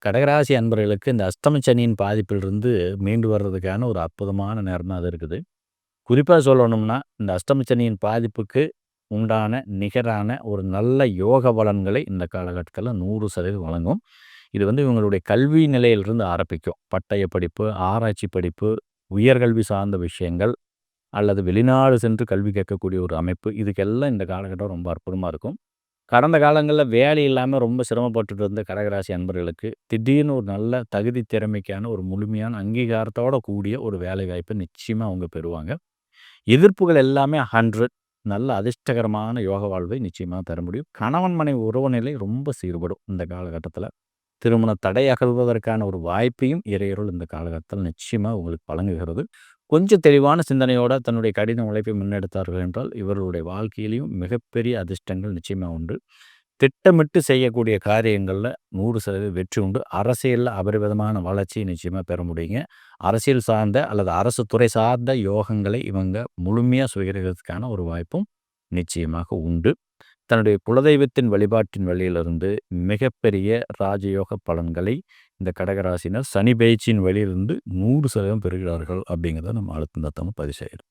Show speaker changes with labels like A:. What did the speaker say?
A: கடகராசி அன்பர்களுக்கு இந்த அஷ்டம சனியின் பாதிப்பிலிருந்து மீண்டு வர்றதுக்கான ஒரு அற்புதமான நேரம் தான் அது இருக்குது. குறிப்பா சொல்லணும்னா, இந்த அஷ்டம சனியின் பாதிப்புக்கு உண்டான நிகரான ஒரு நல்ல யோக பலன்களை இந்த காலகட்டத்தில 100% வழங்கும். இது இவங்களுடைய கல்வி நிலையிலிருந்து ஆரம்பிக்கும். பட்டய படிப்பு, ஆராய்ச்சி படிப்பு, உயர்கல்வி சார்ந்த விஷயங்கள் அல்லது வெளிநாடு சென்று கல்வி கேட்கக்கூடிய ஒரு அமைப்பு. இதுக்கெல்லாம் இந்த காலகட்டம் ரொம்ப அற்புதமா இருக்கும். கடந்த காலங்கள்ல வேலை இல்லாம ரொம்ப சிரமப்பட்டுட்டு இருந்த கடகராசி அன்பர்களுக்கு, திடீர்னு ஒரு நல்ல தகுதி திறமைக்கான ஒரு முழுமையான அங்கீகாரத்தோட கூடிய ஒரு வேலைவாய்ப்ப நிச்சயமா அவங்க பெறுவாங்க. எதிர்ப்புகள் எல்லாமே 100 நல்ல அதிர்ஷ்டகரமான யோக வாழ்வை நிச்சயமா பெற முடியும். கணவன் மனைவி உறவு நிலை ரொம்ப சீர்படும் இந்த காலகட்டத்தில. திருமண தடை அகல்வதற்கான ஒரு வாய்ப்பையும் இறையருள் இந்த காலகட்டத்தில் நிச்சயமா உங்களுக்கு வழங்குகிறது. கொஞ்சம் தெளிவான சிந்தனையோட தன்னுடைய கடின உழைப்பை முன்னெடுத்தார்கள் என்றால், இவர்களுடைய வாழ்க்கையிலும் மிகப்பெரிய அதிர்ஷ்டங்கள் நிச்சயமா உண்டு. திட்டமிட்டு செய்யக்கூடிய காரியங்கள்ல 100% வெற்றி உண்டு. அரசியல்ல அபரிவிதமான வளர்ச்சியை நிச்சயமா பெற முடியுங்க. அரசியல் சார்ந்த அல்லது அரசு துறை சார்ந்த யோகங்களை இவங்க முழுமையா சுயரிகிறதுக்கான ஒரு வாய்ப்பும் நிச்சயமாக உண்டு. தன்னுடைய குலதெய்வத்தின் வழிபாட்டின் வழியிலிருந்து மிகப்பெரிய ராஜயோக பலன்களை இந்த கடகராசினர் சனி பெயர்ச்சியின் வழியிலிருந்து 100% பெறுகிறார்கள் அப்படிங்கிறத நம்ம அழுத்தம் திருத்தமா பதிவு செய்யறோம்.